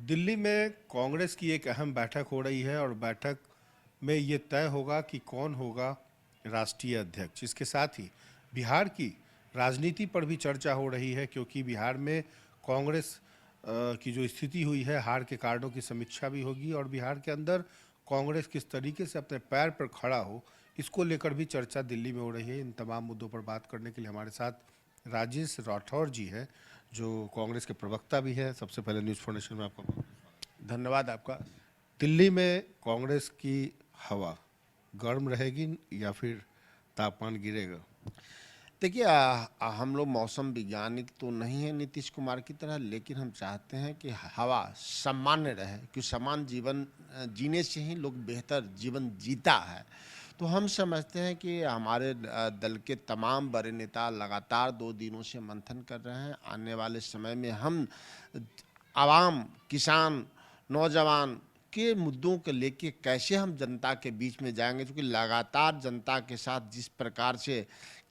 दिल्ली में कांग्रेस की एक अहम बैठक हो रही है और बैठक में ये तय होगा कि कौन होगा राष्ट्रीय अध्यक्ष। इसके साथ ही बिहार की राजनीति पर भी चर्चा हो रही है, क्योंकि बिहार में कांग्रेस की जो स्थिति हुई है, हार के कारणों की समीक्षा भी होगी और बिहार के अंदर कांग्रेस किस तरीके से अपने पैर पर खड़ा हो, इसको लेकर भी चर्चा दिल्ली में हो रही है। इन तमाम मुद्दों पर बात करने के लिए हमारे साथ राजेश राठौर जी हैं, जो कांग्रेस के प्रवक्ता भी हैं। सबसे पहले न्यूज़ फाउंडेशन में आपका धन्यवाद आपका। दिल्ली में कांग्रेस की हवा गर्म रहेगी या फिर तापमान गिरेगा? देखिए, हम लोग मौसम वैज्ञानिक तो नहीं है नीतीश कुमार की तरह, लेकिन हम चाहते हैं कि हवा सामान्य रहे, कि समान जीवन जीने से ही लोग बेहतर जीवन जीता है। तो हम समझते हैं कि हमारे दल के तमाम बड़े नेता लगातार 2 दिनों से मंथन कर रहे हैं। आने वाले समय में हम आवाम, किसान, नौजवान के मुद्दों को लेके कैसे हम जनता के बीच में जाएंगे, क्योंकि लगातार जनता के साथ जिस प्रकार से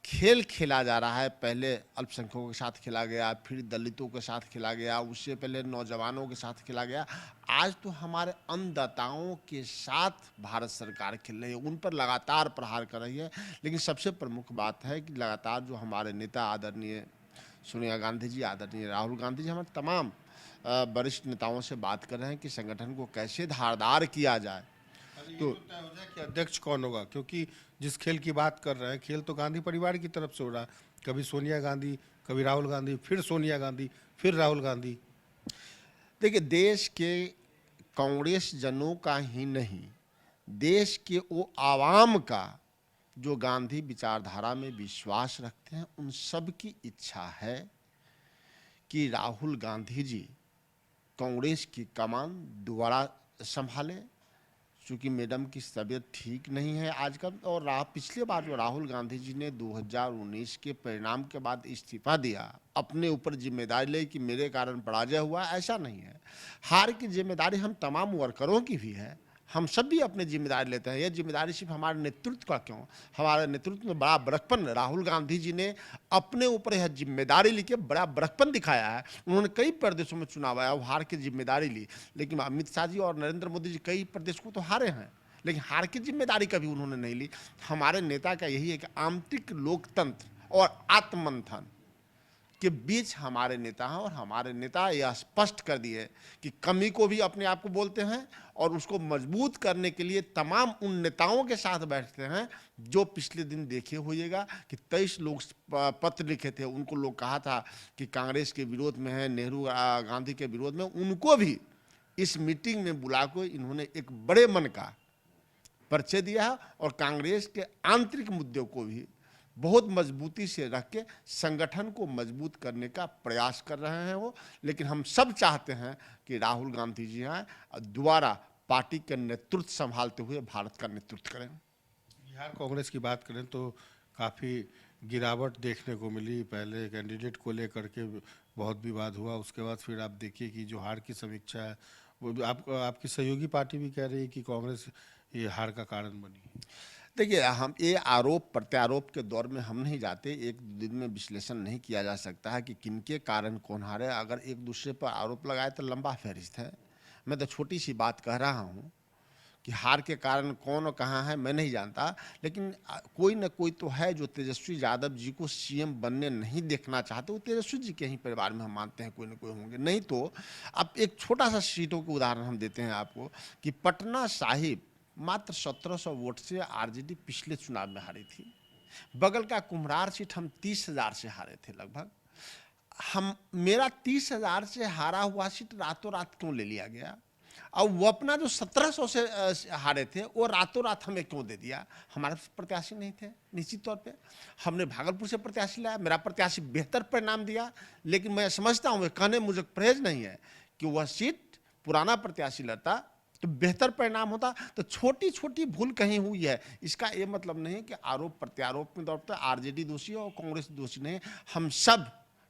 खेल खेला जा रहा है, पहले अल्पसंख्यकों के साथ खेला गया, फिर दलितों के साथ खेला गया, उससे पहले नौजवानों के साथ खेला गया, आज तो हमारे अन्नदाताओं के साथ भारत सरकार खेल रही है, उन पर लगातार प्रहार कर रही है। लेकिन सबसे प्रमुख बात है कि लगातार जो हमारे नेता आदरणीय सोनिया गांधी जी, आदरणीय राहुल गांधी जी, हमारे तमाम वरिष्ठ नेताओं से बात कर रहे हैं कि संगठन को कैसे धारदार किया जाए। तो तय हो जाए कि अध्यक्ष कौन होगा, क्योंकि जिस खेल की बात कर रहे हैं, खेल तो गांधी परिवार की तरफ से हो रहा है। कभी सोनिया गांधी, कभी राहुल गांधी, फिर सोनिया गांधी, फिर राहुल गांधी। देखिए, देश के कांग्रेस जनों का ही नहीं, देश के वो आवाम का जो गांधी विचारधारा में विश्वास रखते हैं, उन सब की इच्छा है कि राहुल गांधी जी कांग्रेस की कमान दोबारा संभाले। चूँकि मैडम की तबीयत ठीक नहीं है आजकल, और पिछले बार जो राहुल गांधी जी ने 2019 के परिणाम के बाद इस्तीफा दिया, अपने ऊपर जिम्मेदारी ले कि मेरे कारण पराजय हुआ, ऐसा नहीं है। हार की जिम्मेदारी हम तमाम वर्करों की भी है, हम सब भी अपनी जिम्मेदारी लेते हैं। यह जिम्मेदारी सिर्फ हमारे नेतृत्व का क्यों, हमारे नेतृत्व में बड़ा बड़कपन, राहुल गांधी जी ने अपने ऊपर यह जिम्मेदारी लेके बड़ा बड़कपन दिखाया है। उन्होंने कई प्रदेशों में चुनाव आया, वो हार की जिम्मेदारी ली, लेकिन अमित शाह जी और नरेंद्र मोदी जी कई प्रदेश को तो हारे हैं, लेकिन हार की जिम्मेदारी कभी उन्होंने नहीं ली। हमारे नेता का यही है कि आंतरिक लोकतंत्र और आत्ममंथन के बीच हमारे नेता हैं, और हमारे नेता यह स्पष्ट कर दिए कि कमी को भी अपने आप को बोलते हैं और उसको मजबूत करने के लिए तमाम उन नेताओं के साथ बैठते हैं जो पिछले दिन देखे होइएगा कि 23 लोग पत्र लिखे थे, उनको लोग कहा था कि कांग्रेस के विरोध में है, नेहरू गांधी के विरोध में, उनको भी इस मीटिंग में बुला कर इन्होंने एक बड़े मन का परिचय दिया है और कांग्रेस के आंतरिक मुद्दों को भी बहुत मजबूती से रख के संगठन को मजबूत करने का प्रयास कर रहे हैं वो। लेकिन हम सब चाहते हैं कि राहुल गांधी जी आए और दोबारा पार्टी के नेतृत्व संभालते हुए भारत का नेतृत्व करें। बिहार कांग्रेस की बात करें तो काफ़ी गिरावट देखने को मिली। पहले कैंडिडेट को लेकर के बहुत विवाद हुआ, उसके बाद फिर आप देखिए कि जो हार की समीक्षा है, वो भी आपकी सहयोगी पार्टी भी कह रही है कि कांग्रेस ये हार का कारण बनी। देखिए, हम ये आरोप प्रत्यारोप के दौर में हम नहीं जाते, एक दिन में विश्लेषण नहीं किया जा सकता है कि किनके कारण कौन हारे। अगर एक दूसरे पर आरोप लगाए तो लंबा फहरिस्त है। मैं तो छोटी सी बात कह रहा हूँ कि हार के कारण कौन और कहाँ है मैं नहीं जानता, लेकिन कोई न कोई तो है जो तेजस्वी यादव जी को सीएम बनने नहीं देखना चाहते। वो तेजस्वी जी के ही परिवार में हम मानते हैं कोई न कोई होंगे। नहीं तो अब एक छोटा सा सीटों के उदाहरण हम देते हैं आपको कि पटना साहिब मात्र 1700 वोट से आरजेडी पिछले चुनाव में हारी थी। बगल का कुम्हरार सीट हम 30,000 से हारे थे लगभग। मेरा 30,000 से हारा हुआ सीट रातों रात क्यों ले लिया गया, और वो अपना जो 1700 से हारे थे वो रातों रात हमें क्यों दे दिया? हमारे प्रत्याशी नहीं थे, निश्चित तौर पे हमने भागलपुर से प्रत्याशी लाया, मेरा प्रत्याशी बेहतर परिणाम दिया, लेकिन मैं समझता हूँ, कहने मुझे परहेज नहीं है कि वह सीट पुराना प्रत्याशी लड़ता तो बेहतर परिणाम होता। तो छोटी छोटी भूल कहीं हुई है, इसका ये मतलब नहीं कि आरोप प्रत्यारोप में दौड़ता आरजेडी दोषी है और कांग्रेस दोषी नहीं। हम सब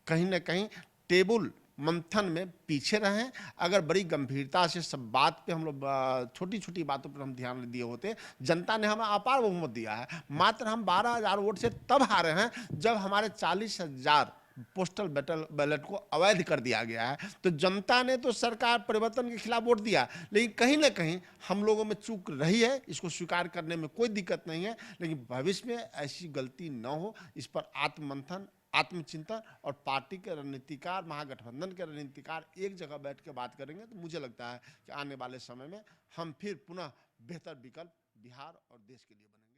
कहीं ना कहीं टेबल मंथन में पीछे रहें। अगर बड़ी गंभीरता से सब बात पे हम लोग छोटी छोटी बातों पर हम ध्यान दिए होते, जनता ने हमें अपार बहुमत दिया है। मात्र हम 12,000 वोट से तब हारे हैं जब हमारे 40,000 पोस्टल बैलेट को अवैध कर दिया गया है। तो जनता ने तो सरकार परिवर्तन के खिलाफ वोट दिया, लेकिन कहीं ना कहीं हम लोगों में चूक रही है, इसको स्वीकार करने में कोई दिक्कत नहीं है। लेकिन भविष्य में ऐसी गलती न हो, इस पर आत्ममंथन, आत्मचिंतन और पार्टी के रणनीतिकार, महागठबंधन के रणनीतिकार एक जगह बैठ के बात करेंगे तो मुझे लगता है कि आने वाले समय में हम फिर पुनः बेहतर विकल्प बिहार और देश के लिए बनेंगे।